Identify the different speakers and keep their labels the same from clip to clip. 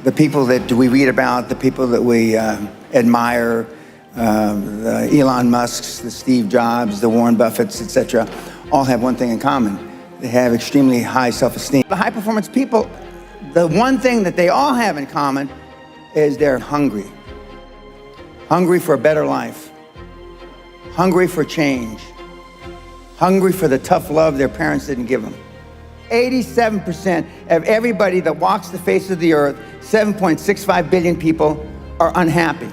Speaker 1: The people that we read about, the people that we admire, the Elon Musks, the Steve Jobs, the Warren Buffetts, etc., all have one thing in common. They have extremely high self-esteem. The high-performance people, the one thing that they all have in common is they're hungry. Hungry for a better life. Hungry for change. Hungry for the tough love their parents didn't give them. 87% of everybody that walks the face of the earth, 7.65 billion people, are unhappy.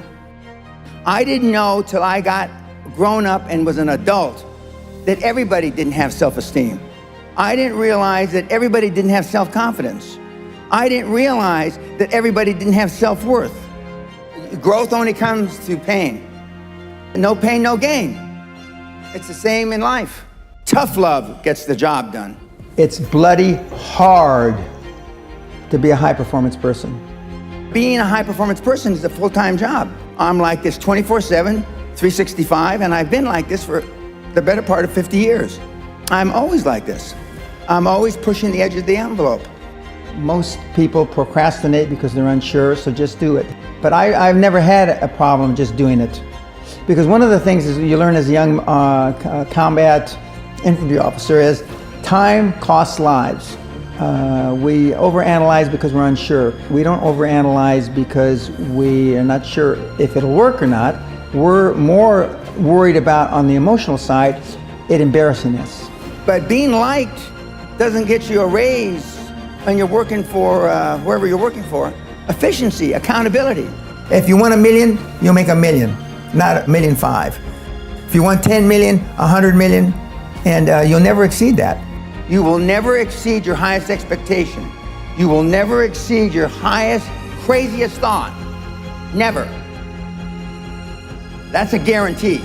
Speaker 1: I didn't know till I got grown up and was an adult that everybody didn't have self-esteem. I didn't realize that everybody didn't have self-confidence. I didn't realize that everybody didn't have self-worth. Growth only comes through pain. No pain, no gain. It's the same in life. Tough love gets the job done. It's bloody hard to be a high-performance person. Being a high-performance person is a full-time job. I'm like this 24/7, 365, and I've been like this for the better part of 50 years. I'm always like this. I'm always pushing the edge of the envelope. Most people procrastinate because they're unsure, so just do it. But I've never had a problem just doing it. Because one of the things is you learn as a young combat infantry officer is time costs lives. We overanalyze because we're unsure. We don't overanalyze because we are not sure if it'll work or not. We're more worried about, on the emotional side, it embarrassing us. But being liked doesn't get you a raise when you're working for wherever you're working for. Efficiency, accountability. If you want $1 million, you'll make $1 million, not $1.5 million. If you want 10 million, 100 million, and you'll never exceed that. You will never exceed your highest expectation. You will never exceed your highest, craziest thought. Never. That's a guarantee.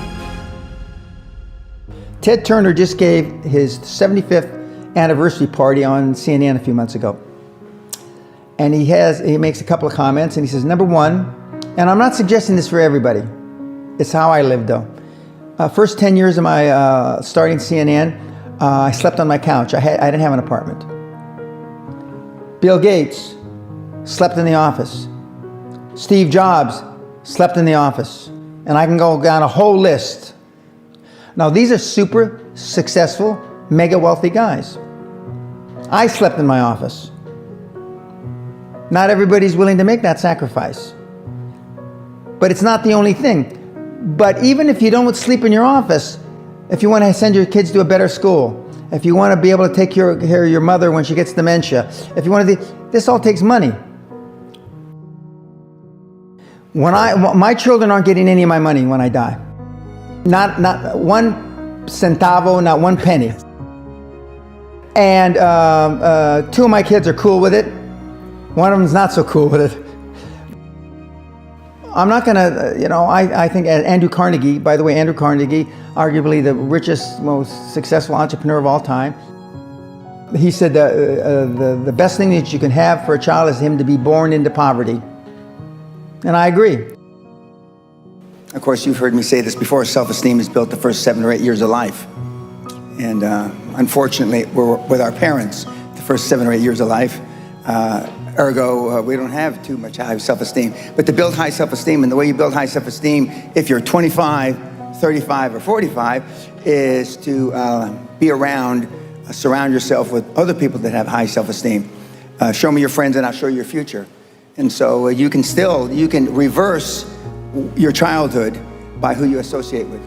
Speaker 1: Ted Turner just gave his 75th anniversary party on CNN a few months ago. And he makes a couple of comments, and he says, number one, and I'm not suggesting this for everybody. It's how I live, though. First 10 years of my starting CNN, I slept on my couch. I didn't have an apartment. Bill Gates slept in the office. Steve Jobs slept in the office. And I can go down a whole list. Now, these are super successful, mega wealthy guys. I slept in my office. Not everybody's willing to make that sacrifice. But it's not the only thing. But even if you don't sleep in your office, if you want to send your kids to a better school, if you want to be able to take care of your mother when she gets dementia, if you want to, this all takes money. My children aren't getting any of my money when I die. Not one centavo, not one penny. And two of my kids are cool with it. One of them's not so cool with it. I'm not gonna, I think Andrew Carnegie, by the way, Andrew Carnegie, arguably the richest, most successful entrepreneur of all time. He said the best thing that you can have for a child is him to be born into poverty. And I agree. Of course, you've heard me say this before, self-esteem is built the first 7 or 8 years of life. And unfortunately, we're with our parents the first 7 or 8 years of life. Ergo, we don't have too much high self-esteem. But to build high self-esteem, and the way you build high self-esteem, if you're 25, 35, or 45, is to be around, surround yourself with other people that have high self-esteem. Show me your friends and I'll show you your future. And so you can reverse your childhood by who you associate with.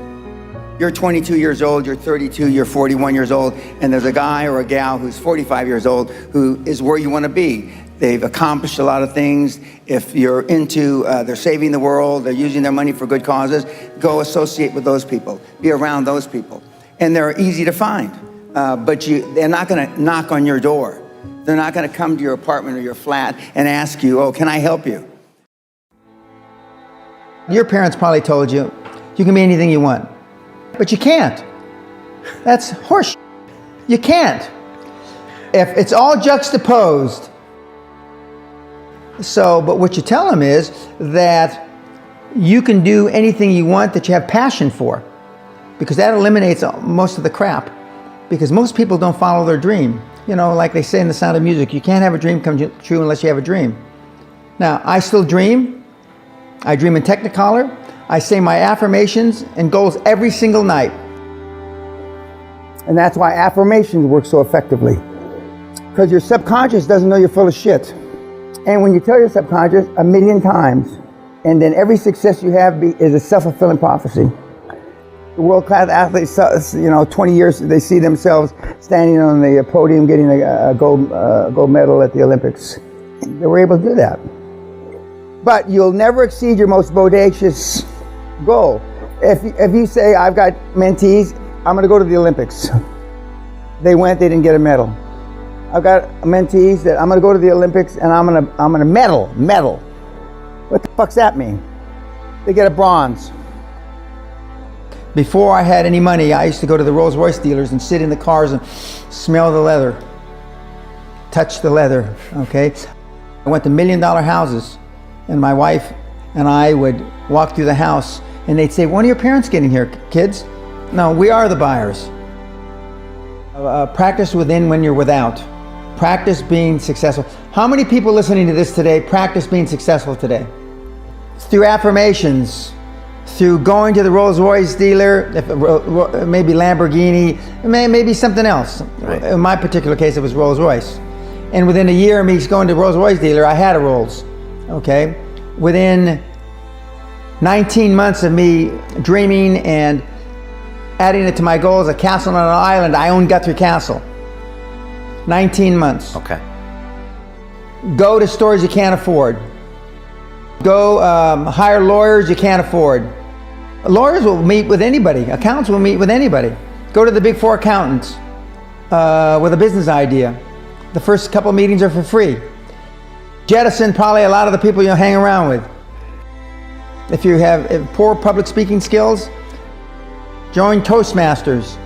Speaker 1: You're 22 years old, you're 32, you're 41 years old, and there's a guy or a gal who's 45 years old who is where you want to be. They've accomplished a lot of things. If you're into, they're saving the world, they're using their money for good causes, go associate with those people. Be around those people. And they're easy to find, but they're not going to knock on your door. They're not going to come to your apartment or your flat and ask you, oh, can I help you? Your parents probably told you, you can be anything you want. But you can't. That's horseshit. You can't. If it's all juxtaposed. So, but what you tell them is that you can do anything you want that you have passion for. Because that eliminates most of the crap. Because most people don't follow their dream. Like they say in The Sound of Music, you can't have a dream come true unless you have a dream. Now, I still dream. I dream in Technicolor. I say my affirmations and goals every single night. And that's why affirmations work so effectively. Because your subconscious doesn't know you're full of shit. And when you tell your subconscious 1,000,000 times, and then every success you have is a self-fulfilling prophecy. The world-class athletes, 20 years, they see themselves standing on the podium getting a gold medal at the Olympics. They were able to do that. But you'll never exceed your most bodacious goal. If you say, I've got mentees, I'm going to go to the Olympics. They went, they didn't get a medal. I've got mentees that I'm going to go to the Olympics and I'm going to medal. What the fuck's that mean? They get a bronze. Before I had any money, I used to go to the Rolls Royce dealers and sit in the cars and smell the leather, touch the leather, okay? I went to $1 million houses, and my wife and I would walk through the house and they'd say, when are your parents getting here, kids? No, we are the buyers. Practice within when you're without. Practice being successful. How many people listening to this today practice being successful today? Through affirmations, through going to the Rolls Royce dealer, maybe Lamborghini, maybe something else. Right. In my particular case, it was Rolls Royce. And within a year of me going to the Rolls Royce dealer, I had a Rolls, okay? Within 19 months of me dreaming and adding it to my goals, a castle on an island, I own Guthrie Castle. 19 months.
Speaker 2: Okay.
Speaker 1: Go to stores you can't afford. Go hire lawyers you can't afford. Lawyers will meet with anybody. Accountants will meet with anybody. Go to the big 4 accountants with a business idea. The first couple meetings are for free. Jettison probably a lot of the people you'll hang around with. If you have poor public speaking skills, join Toastmasters.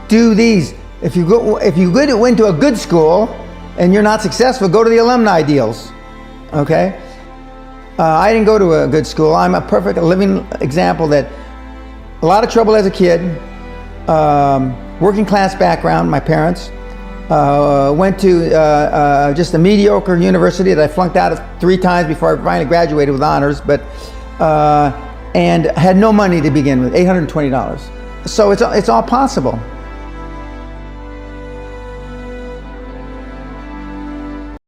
Speaker 1: Do these. If you went to a good school and you're not successful, go to the alumni deals. Okay? I didn't go to a good school. I'm a perfect living example that a lot of trouble as a kid, working class background, my parents, went to just a mediocre university that I flunked out of 3 times before I finally graduated with honors, but and had no money to begin with, $820. So it's all possible.